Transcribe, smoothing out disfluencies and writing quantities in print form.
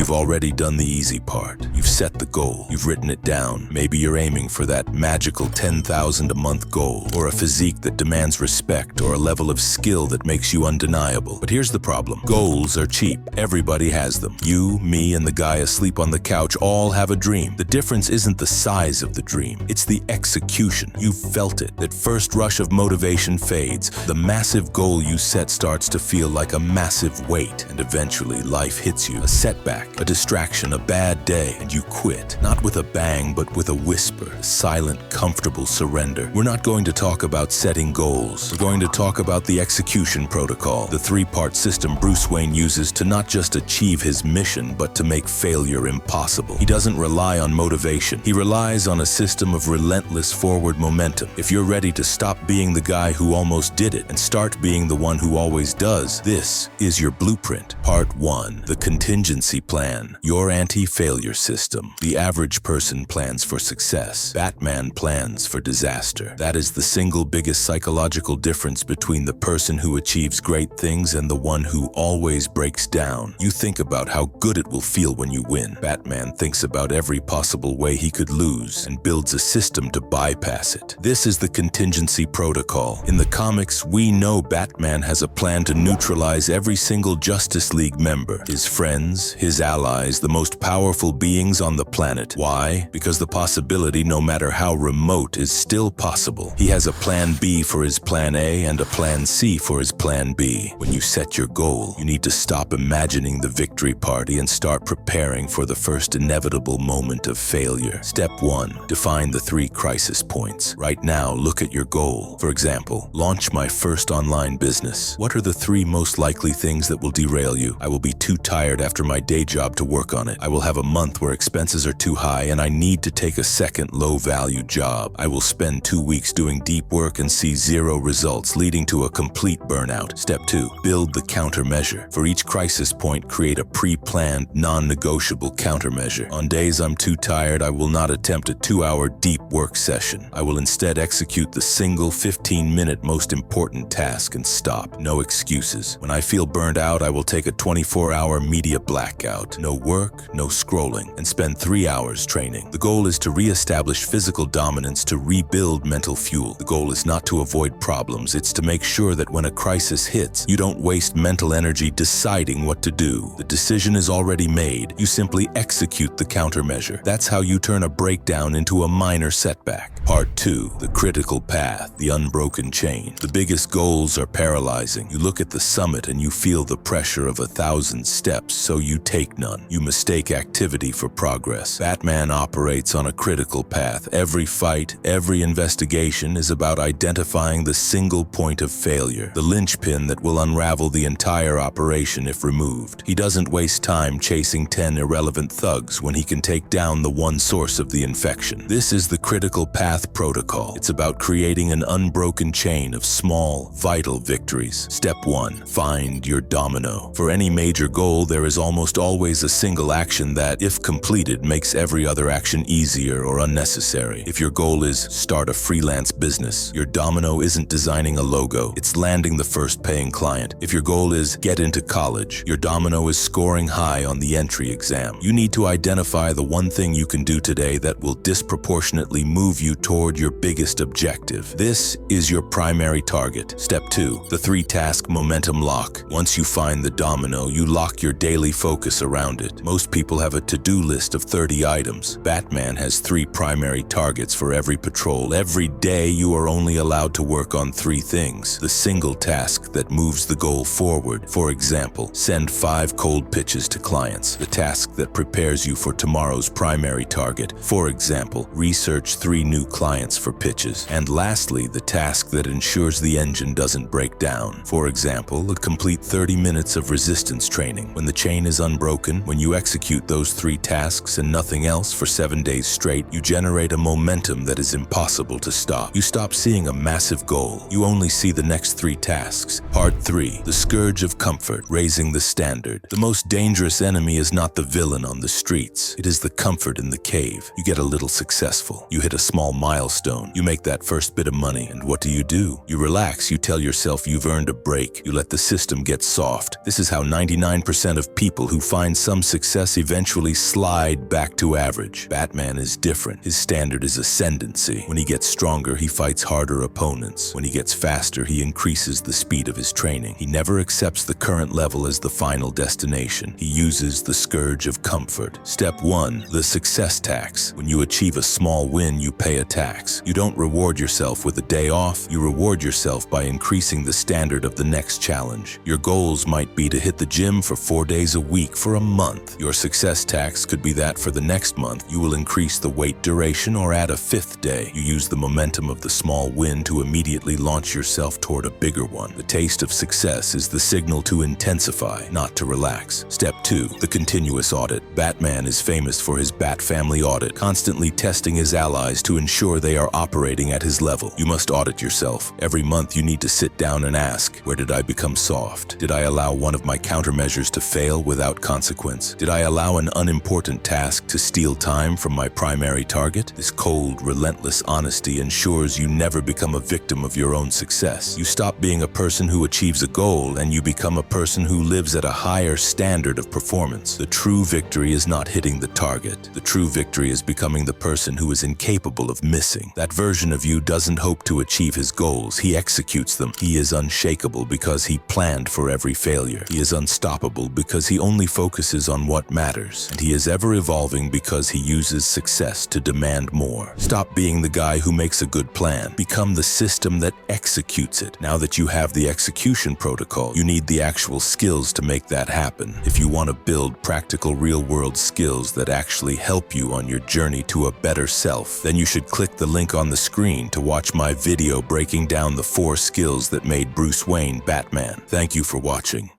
You've already done the easy part. You've set the goal. You've written it down. Maybe you're aiming for that magical 10,000 a month goal, or a physique that demands respect, or a level of skill that makes you undeniable. But here's the problem. Goals are cheap. Everybody has them. You, me, and the guy asleep on the couch all have a dream. The difference isn't the size of the dream. It's the execution. You've felt it. That first rush of motivation fades. The massive goal you set starts to feel like a massive weight, and eventually life hits you. A setback, a distraction, a bad day, and you quit. Not with a bang, but with a whisper, a silent, comfortable surrender. We're not going to talk about setting goals. We're going to talk about the execution protocol, the three-part system Bruce Wayne uses to not just achieve his mission, but to make failure impossible. He doesn't rely on motivation. He relies on a system of relentless forward momentum. If you're ready to stop being the guy who almost did it and start being the one who always does, this is your blueprint. Part 1. The contingency plan. Your anti-failure system. The average person plans for success. Batman plans for disaster. That is the single biggest psychological difference between the person who achieves great things and the one who always breaks down. You think about how good it will feel when you win. Batman thinks about every possible way he could lose and builds a system to bypass it. This is the contingency protocol. In the comics, we know Batman has a plan to neutralize every single Justice League member, his friends, his allies, the most powerful beings on the planet. Why? Because the possibility, no matter how remote, is still possible. He has a plan B for his plan A and a plan C for his plan B. When you set your goal, you need to stop imagining the victory party and start preparing for the first inevitable moment of failure. Step 1. Define the 3 crisis points. Right now, look at your goal. For example, launch my first online business. What are the 3 most likely things that will derail you? I will be too tired after my day job to work on it. I will have a month where expenses are too high and I need to take a second low-value job. I will spend 2 weeks doing deep work and see 0 results, leading to a complete burnout. Step 2. Build the countermeasure. For each crisis point, create a pre-planned, non-negotiable countermeasure. On days I'm too tired, I will not attempt a 2-hour deep work session. I will instead execute the single 15-minute most important task and stop. No excuses. When I feel burned out, I will take a 24-hour media blackout. No work, no scrolling, and spend 3 hours training. The goal is to re-establish physical dominance, to rebuild mental fuel. The goal is not to avoid problems, it's to make sure that when a crisis hits, you don't waste mental energy deciding what to do. The decision is already made. You simply execute the countermeasure. That's how you turn a breakdown into a minor setback. Part 2. The critical path, the unbroken chain. The biggest goals are paralyzing. You look at the summit and you feel the pressure of 1,000 steps, so you take none. You mistake activity for progress. Batman operates on a critical path. Every fight, every investigation is about identifying the single point of failure, the linchpin that will unravel the entire operation if removed. He doesn't waste time chasing 10 irrelevant thugs when he can take down the one source of the infection. This is the critical path protocol. It's about creating an unbroken chain of small, vital victories. Step 1. Find your domino. For any major goal, there is almost always a single action that, if completed, makes every other action easier or unnecessary. If your goal is start a freelance business, your domino isn't designing a logo, it's landing the first paying client. If your goal is get into college, your domino is scoring high on the entry exam. You need to identify the one thing you can do today that will disproportionately move you toward your biggest objective. This is your primary target. Step 2. The 3-task momentum lock. Once you find the domino, you lock your daily focus around it. Most people have a to-do list of 30 items. Batman has 3 primary targets for every patrol. Every day you are only allowed to work on 3 things. The single task that moves the goal forward. For example, send 5 cold pitches to clients. The task that prepares you for tomorrow's primary target. For example, research 3 new clients for pitches. And lastly, the task that ensures the engine doesn't break down. For example, a complete 30 minutes of resistance training. When the chain is unbroken, when you execute those 3 tasks and nothing else for 7 days straight, you generate a momentum that is impossible to stop. You stop seeing a massive goal. You only see the next 3 tasks. Part 3. The scourge of comfort, raising the standard. The most dangerous enemy is not the villain on the streets. It is the comfort in the cave. You get a little successful. You hit a small milestone. You make that first bit of money, and what do? You relax. You tell yourself you've earned a break. You let the system get soft. This is how 99% of people who find find some success eventually slide back to average. Batman is different. His standard is ascendancy. When he gets stronger, he fights harder opponents. When he gets faster, he increases the speed of his training. He never accepts the current level as the final destination. He uses the scourge of comfort. Step 1. The success tax. When you achieve a small win, you pay a tax. You don't reward yourself with a day off. You reward yourself by increasing the standard of the next challenge. Your goals might be to hit the gym for 4 days a week for a month. Your success tax could be that for the next month, you will increase the weight duration or add a 5th day. You use the momentum of the small win to immediately launch yourself toward a bigger one. The taste of success is the signal to intensify, not to relax. Step 2. The continuous audit. Batman is famous for his Bat Family audit, constantly testing his allies to ensure they are operating at his level. You must audit yourself. Every month you need to sit down and ask, where did I become soft? Did I allow one of my countermeasures to fail without consequence? Did I allow an unimportant task to steal time from my primary target? This cold, relentless honesty ensures you never become a victim of your own success. You stop being a person who achieves a goal and you become a person who lives at a higher standard of performance. The true victory is not hitting the target. The true victory is becoming the person who is incapable of missing. That version of you doesn't hope to achieve his goals. He executes them. He is unshakable because he planned for every failure. He is unstoppable because he only focuses on what matters. And he is ever evolving because he uses success to demand more. Stop being the guy who makes a good plan. Become the system that executes it. Now that you have the execution protocol, you need the actual skills to make that happen. If you want to build practical real-world skills that actually help you on your journey to a better self, then you should click the link on the screen to watch my video breaking down the 4 skills that made Bruce Wayne Batman. Thank you for watching.